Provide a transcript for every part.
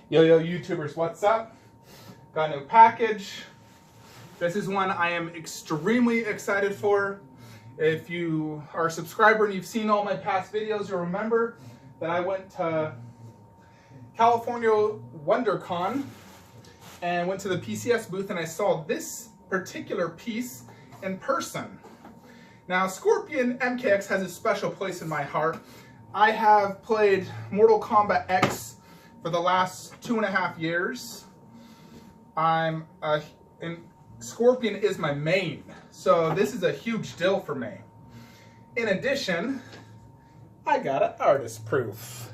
Yo YouTubers, what's up? Got a new package. This is one I am extremely excited for. If you are a subscriber and you've seen all my past videos, you'll remember that I went to California WonderCon and went to the PCS booth and I saw this particular piece in person. Now, Scorpion MKX has a special place in my heart. I have played Mortal Kombat X for the last 2.5 years. And Scorpion is my main, so this is a huge deal for me. In addition, I got an artist proof.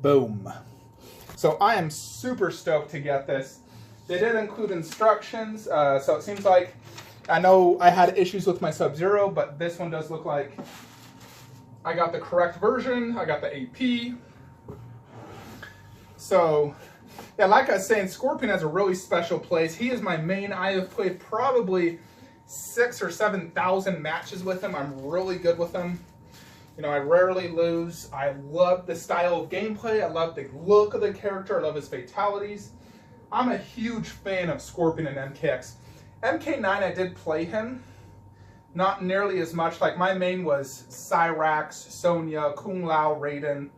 Boom. So I am super stoked to get this. They did include instructions, so it seems like, I know I had issues with my Sub-Zero, but this one does look like I got the correct version. I got the AP. So, yeah, like I was saying, Scorpion has a really special place. He is my main. I have played probably 6,000 or 7,000 matches with him. I'm really good with him. You know, I rarely lose. I love the style of gameplay. I love the look of the character. I love his fatalities. I'm a huge fan of Scorpion and MKX. MK9, I did play him. Not nearly as much. Like, my main was Cyrax, Sonya, Kung Lao, Raiden,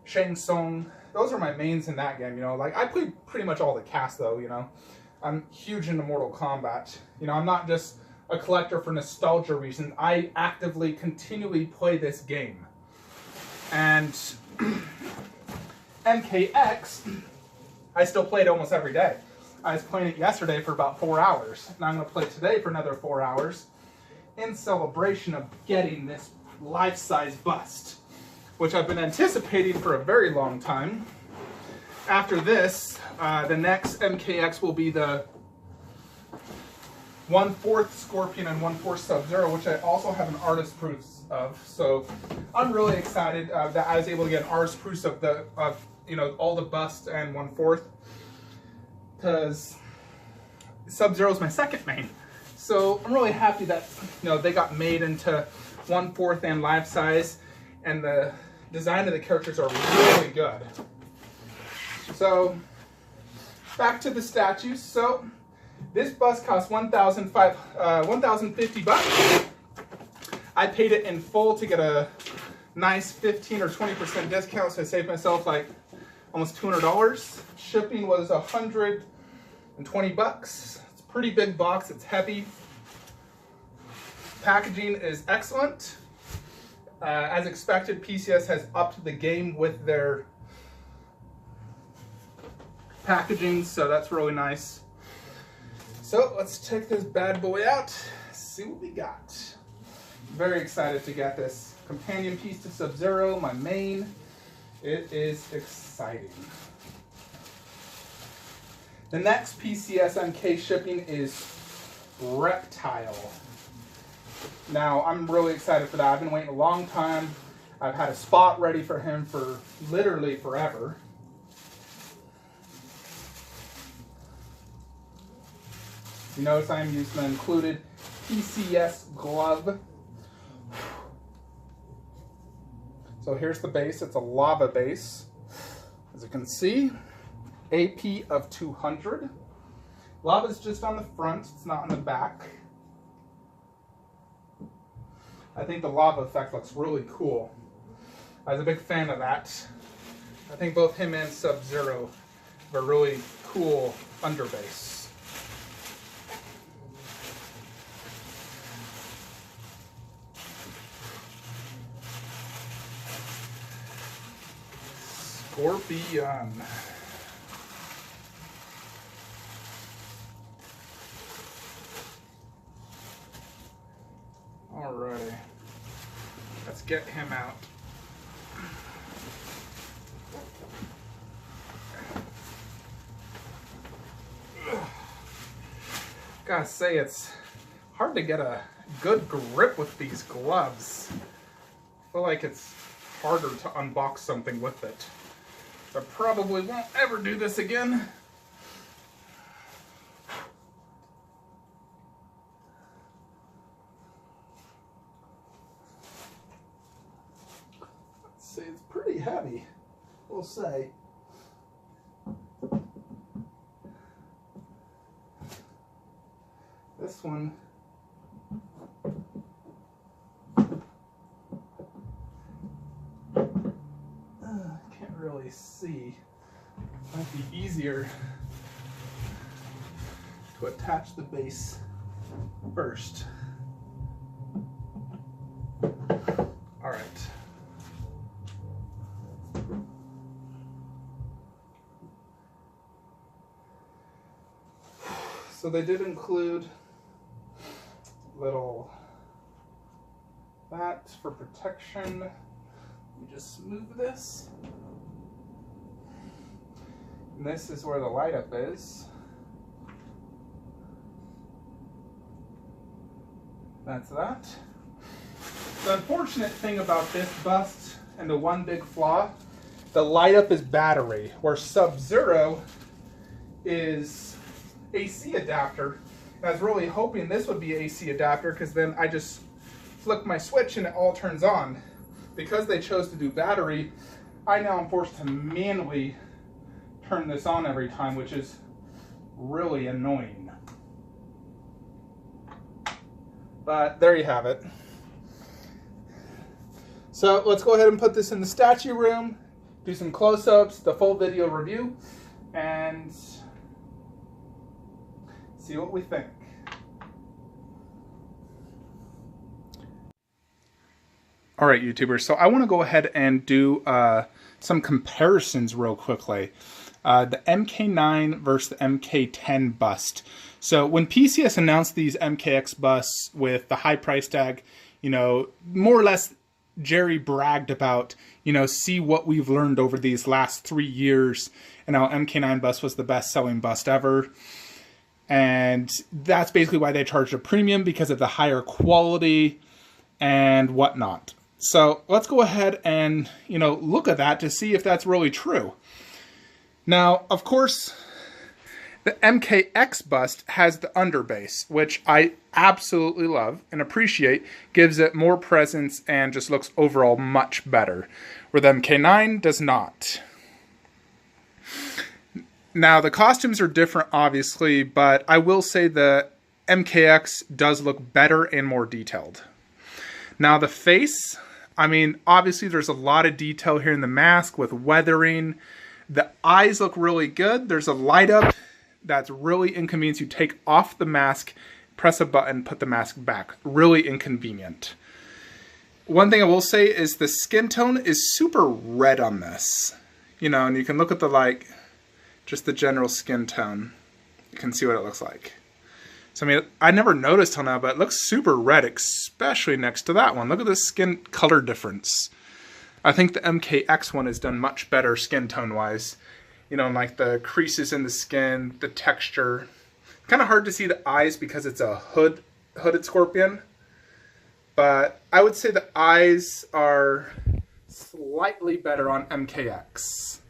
Shang Tsung. Those are my mains in that game, you know. Like, I played pretty much all the cast, though, you know. I'm huge into Mortal Kombat. You know, I'm not just a collector for nostalgia reasons. I actively, continually play this game. And MKX, I still play it almost every day. I was playing it yesterday for about 4 hours. And I'm going to play today for another 4 hours in celebration of getting this life-size bust, which I've been anticipating for a very long time. After this, the next MKX will be the 1/4 Scorpion and 1/4 Sub-Zero, which I also have an artist proof of. So I'm really excited that I was able to get an artist proof of you know, all the bust and 1/4, because Sub-Zero is my second main. So I'm really happy that, you know, they got made into 1/4 and life size, and the design of the characters are really good. So back to the statues. So this bust costs $1,050 bucks. I paid it in full to get a nice 15 or 20% discount, so I saved myself like almost $200. Shipping was $120 bucks. It's a pretty big box. It's heavy. Packaging is excellent. As expected, PCS has upped the game with their packaging, so that's really nice. So let's check this bad boy out, see what we got. Very excited to get this companion piece to Sub-Zero, my main. It is exciting. The next PCS MK shipping is Reptile. Now, I'm really excited for that. I've been waiting a long time. I've had a spot ready for him for literally forever. You notice I'm using the included PCS glove. So here's the base. It's a lava base. As you can see, AP of 200. Lava's just on the front. It's not on the back. I think the lava effect looks really cool. I was a big fan of that. I think both him and Sub-Zero have a really cool underbase. Scorpion. Alrighty, let's get him out. Gotta say, it's hard to get a good grip with these gloves. I feel like it's harder to unbox something with it. I probably won't ever do this again. Let's see, it's pretty heavy, we'll say. This one, can't really see. Might be easier to attach the base first. All right. So they did include little that for protection. Let me just move this. And this is where the light up is. That's that. The unfortunate thing about this bust and the one big flaw, the light up is battery, where Sub-Zero is AC adapter. And I was really hoping this would be AC adapter, because then I just flick my switch and it all turns on. Because they chose to do battery, I now am forced to manually turn this on every time, which is really annoying. But there you have it. So let's go ahead and put this in the statue room, do some close-ups, the full video review, and see what we think. All right, YouTubers, so I want to go ahead and do some comparisons real quickly. The MK9 versus the MK10 bust. So when PCS announced these MKX busts with the high price tag, you know, more or less Jerry bragged about, you know, see what we've learned over these last 3 years, and how MK9 bust was the best selling bust ever. And that's basically why they charged a premium, because of the higher quality and whatnot. So let's go ahead and, you know, look at that to see if that's really true. Now, of course, the MKX bust has the underbase, which I absolutely love and appreciate, gives it more presence and just looks overall much better, where the MK9 does not. Now, the costumes are different, obviously, but I will say the MKX does look better and more detailed. Now, the face, I mean, obviously there's a lot of detail here in the mask with weathering. The eyes look really good. There's a light up that's really inconvenient. You take off the mask, press a button, put the mask back. Really inconvenient. One thing I will say is the skin tone is super red on this. You know, and you can look at the, like, just the general skin tone. You can see what it looks like. So, I mean, I never noticed on that, but it looks super red, especially next to that one. Look at the skin color difference. I think the MKX one has done much better skin tone-wise. You know, like the creases in the skin, the texture. Kind of hard to see the eyes because it's a hooded scorpion. But I would say the eyes are slightly better on MKX.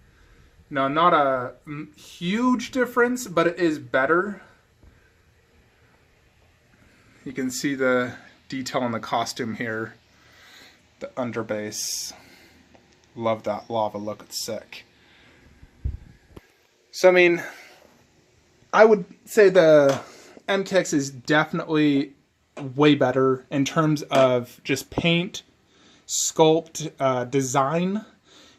Now, not a huge difference, but it is better. You can see the detail on the costume here. The underbase. Love that lava look, it's sick. So, I mean, I would say the MKX is definitely way better in terms of just paint, sculpt, design.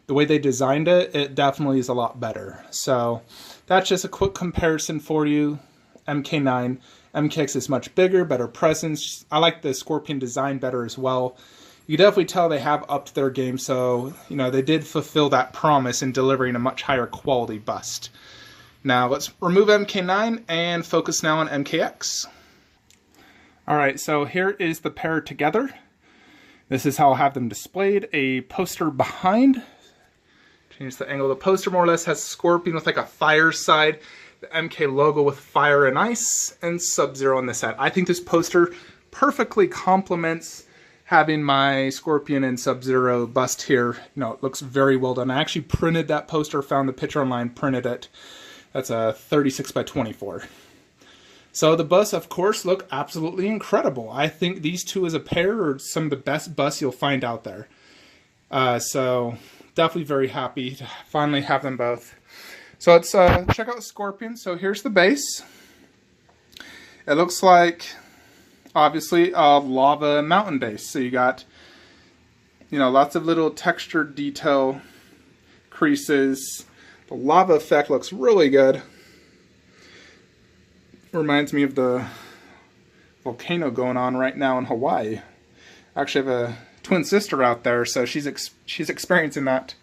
The way they designed it, it definitely is a lot better. So, that's just a quick comparison for you. MK9. MKX is much bigger, better presence. I like the scorpion design better as well. You can definitely tell they have upped their game, so, you know, they did fulfill that promise in delivering a much higher quality bust. Now, let's remove MK9 and focus now on MKX. Alright, so here is the pair together. This is how I'll have them displayed. A poster behind. Change the angle. The poster more or less has Scorpion with like a fire side. The MK logo with fire and ice. And Sub-Zero on the side. I think this poster perfectly complements having my Scorpion and Sub-Zero bust here. You know, it looks very well done. I actually printed that poster, found the picture online, printed it. That's a 36 by 24. So the busts, of course, look absolutely incredible. I think these two as a pair are some of the best busts you'll find out there. So definitely very happy to finally have them both. So let's check out Scorpion. So here's the base. it looks like, obviously, a lava mountain base. So you got, you know, lots of little textured detail creases. The lava effect looks really good. Reminds me of the volcano going on right now in Hawaii. I actually have a twin sister out there, so she's experiencing that.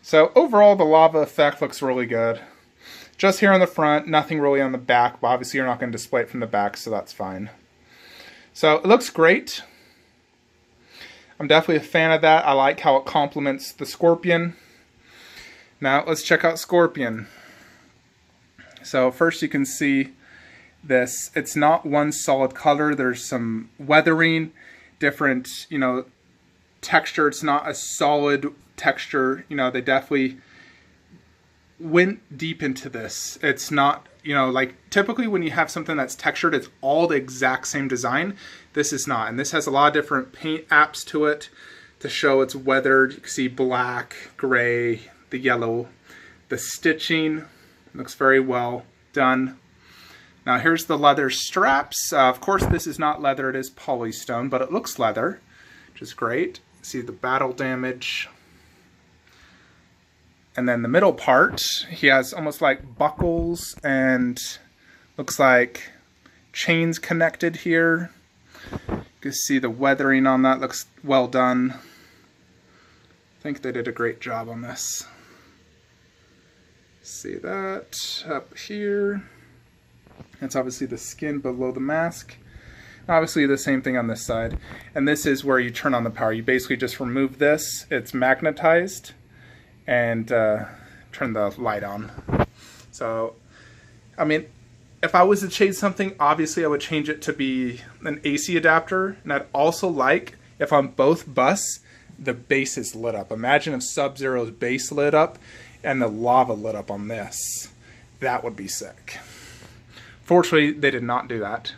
So overall, the lava effect looks really good. Just here on the front, nothing really on the back, but obviously you're not going to display it from the back, so that's fine. So it looks great. I'm definitely a fan of that. I like how it complements the Scorpion. Now let's check out Scorpion. So first you can see this. It's not one solid color. There's some weathering, different, you know, texture. It's not a solid texture. You know, they definitely went deep into this. It's not, you know, like typically when you have something that's textured, it's all the exact same design. This is not, and this has a lot of different paint apps to it to show it's weathered. You can see black, gray, the yellow. The stitching looks very well done. Now here's the leather straps. Of course this is not leather, it is polystone, but it looks leather, which is great. See the battle damage. And then the middle part, he has almost like buckles and looks like chains connected here. You can see the weathering on that looks well done. I think they did a great job on this. See that up here. That's obviously the skin below the mask. Obviously the same thing on this side. And this is where you turn on the power. You basically just remove this. It's magnetized. And turn the light on. So, I mean, if I was to change something, obviously I would change it to be an AC adapter. And I'd also like, if on both busts, the base is lit up. Imagine if Sub-Zero's base lit up and the lava lit up on this. That would be sick. Fortunately, they did not do that.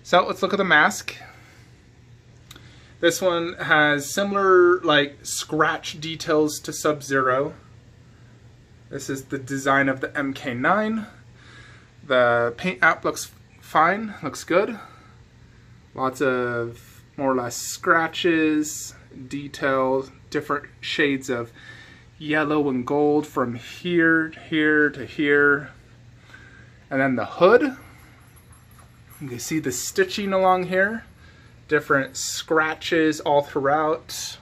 So let's look at the mask. This one has similar like scratch details to Sub-Zero. This is the design of the MK9. The paint app looks fine, looks good. Lots of more or less scratches, details, different shades of yellow and gold from here to here. And then the hood. You can see the stitching along here. Different scratches all throughout.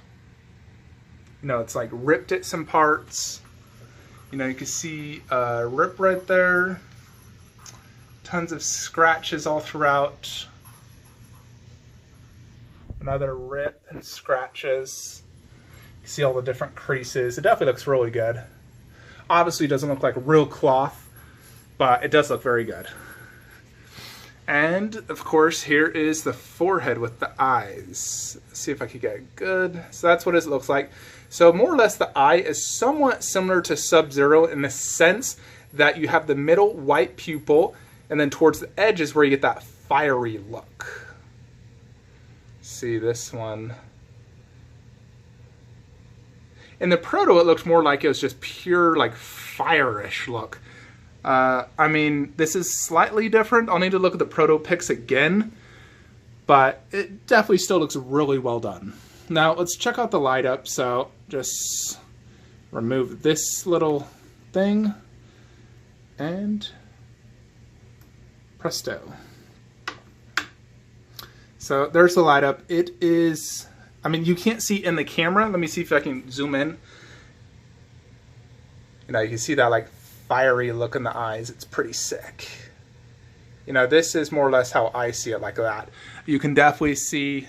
You know, it's like ripped at some parts. You know, you can see a rip right there. Tons of scratches all throughout. Another rip and scratches. You see all the different creases. It definitely looks really good. Obviously it doesn't look like real cloth, but it does look very good. And of course, here is the forehead with the eyes. Let's see if I can get it good. So that's what it looks like. So more or less the eye is somewhat similar to Sub-Zero in the sense that you have the middle white pupil and then towards the edges where you get that fiery look. See this one. In the proto, it looked more like it was just pure like fire-ish look. I mean, this is slightly different. I'll need to look at the proto pics again, but it definitely still looks really well done. Now let's check out the light up. So just remove this little thing and presto. So there's the light up. It is, I mean, you can't see in the camera. Let me see if I can zoom in. You know, you can see that like fiery look in the eyes. It's pretty sick. You know, this is more or less how I see it, like that. You can definitely see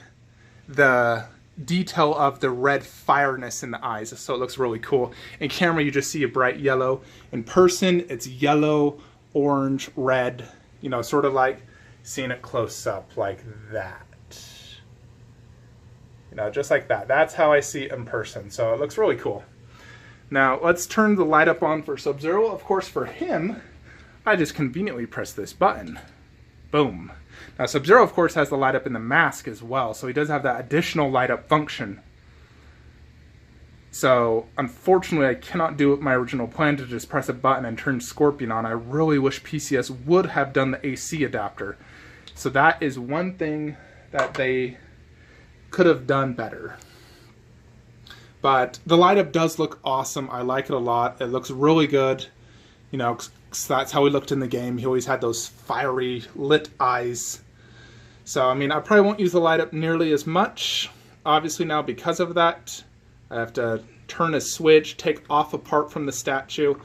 the detail of the red fireness in the eyes, so it looks really cool. In camera, you just see a bright yellow. In person, it's yellow, orange, red, you know, sort of like seeing it close up like that. You know, just like that. That's how I see it in person, so it looks really cool. Now, let's turn the light up on for Sub-Zero. Of course, for him, I just conveniently press this button. Boom. Now, Sub-Zero, of course, has the light up in the mask as well, so he does have that additional light up function. So unfortunately, I cannot do my original plan to just press a button and turn Scorpion on. I really wish PCS would have done the AC adapter. So that is one thing that they could have done better. But the light up does look awesome. I like it a lot. It looks really good. You know, 'cause that's how he looked in the game. He always had those fiery lit eyes. So, I mean, I probably won't use the light up nearly as much. Obviously now because of that, I have to turn a switch, take off a part from the statue.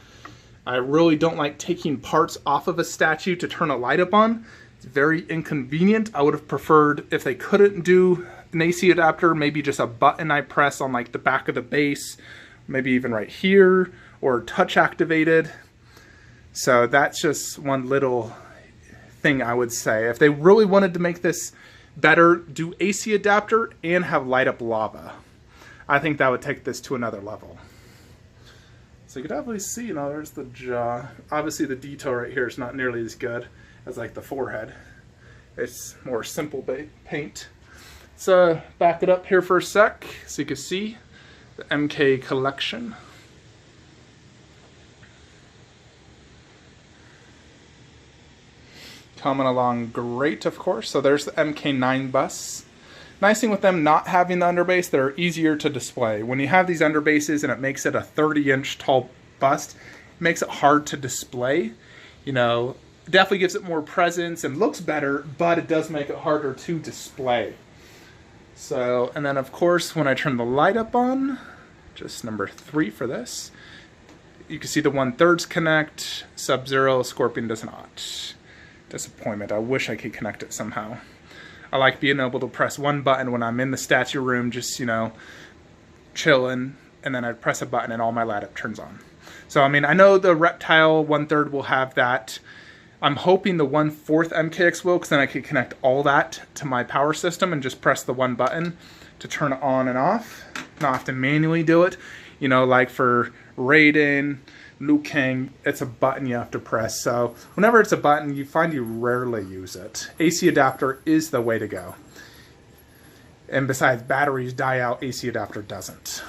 I really don't like taking parts off of a statue to turn a light up on. It's very inconvenient. I would have preferred if they couldn't do an AC adapter, maybe just a button I press on like the back of the base, maybe even right here, or touch activated. So that's just one little thing I would say. If they really wanted to make this better, do AC adapter and have light up lava. I think that would take this to another level. So you can definitely see, you know, there's the jaw. Obviously the detail right here is not nearly as good as like the forehead. It's more simple paint. So back it up here for a sec so you can see the MK collection. Coming along great, of course. So there's the MK9 bus. Nice thing with them not having the underbase, they're easier to display. When you have these underbases and it makes it a 30-inch tall bust, it makes it hard to display. You know, definitely gives it more presence and looks better, but it does make it harder to display. So, and then of course, when I turn the light up on, just number 3 for this, you can see the 1/3 connect, Sub-Zero, Scorpion does not. Disappointment, I wish I could connect it somehow. I like being able to press one button when I'm in the statue room, just, you know, chilling, and then I press a button and all my light up turns on. So, I mean, I know the Reptile 1/3 will have that. I'm hoping the 1/4 MKX will, because then I could connect all that to my power system and just press the one button to turn it on and off. Not have to manually do it. You know, like for Raiden, Liu Kang, it's a button you have to press. So whenever it's a button, you find you rarely use it. AC adapter is the way to go. And besides, batteries die out, AC adapter doesn't.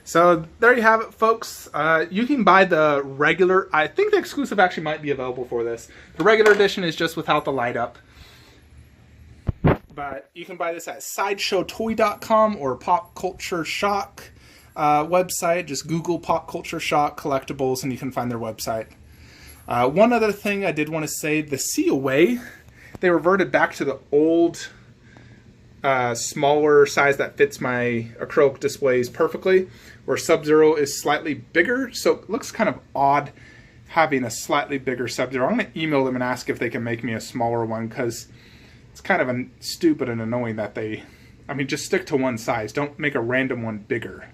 So there you have it, folks. You can buy the regular, I think the exclusive actually might be available for this. The regular edition is just without the light up. But you can buy this at sideshowtoy.com or Pop Culture Shock website. Just Google Pop Culture Shock collectibles and you can find their website. One other thing I did want to say, the COA, they reverted back to the old smaller size that fits my acrylic displays perfectly, where Sub-Zero is slightly bigger, so it looks kind of odd having a slightly bigger Sub-Zero. I'm going to email them and ask if they can make me a smaller one, because it's kind of stupid and annoying that they, I mean, just stick to one size. Don't make a random one bigger.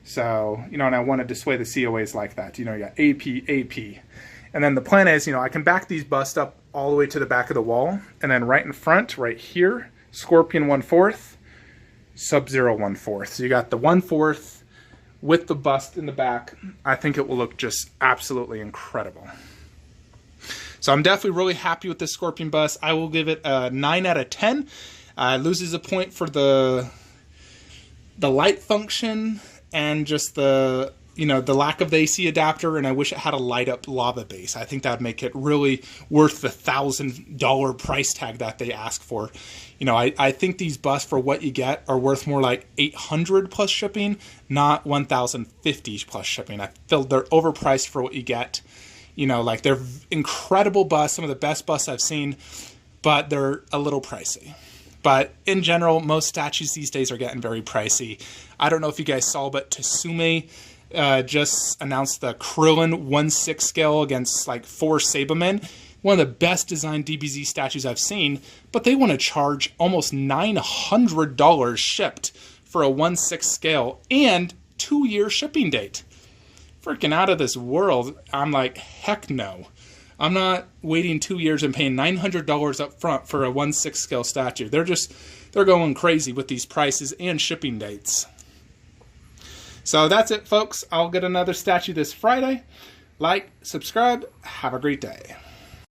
So, you know, and I want to display the COAs like that. You know, you got AP. And then the plan is, you know, I can back these busts up all the way to the back of the wall. And then right in front, right here, Scorpion 1/4, Sub-Zero 1/4. So you got the 1/4 with the bust in the back. I think it will look just absolutely incredible. So I'm definitely really happy with this Scorpion bust. I will give it a 9 out of 10. It loses a point for the light function and just the, you know, the lack of the AC adapter, and I wish it had a light up lava base. I think that would make it really worth the $1,000 price tag that they ask for. You know, I think these busts for what you get are worth more like $800 plus shipping, not $1,050 plus shipping. I feel they're overpriced for what you get. You know, like they're incredible busts, some of the best busts I've seen, but they're a little pricey. But in general, most statues these days are getting very pricey. I don't know if you guys saw, but Tsume just announced the Krillin 1/6 scale against like 4 Sabermen. One of the best designed DBZ statues I've seen, but they want to charge almost $900 shipped for a 1/6 scale and 2-year shipping date. Freaking out of this world. I'm like, heck no. I'm not waiting 2 years and paying $900 up front for a 1/6 scale statue. They're going crazy with these prices and shipping dates. So that's it, folks. I'll get another statue this Friday. Like, subscribe, have a great day.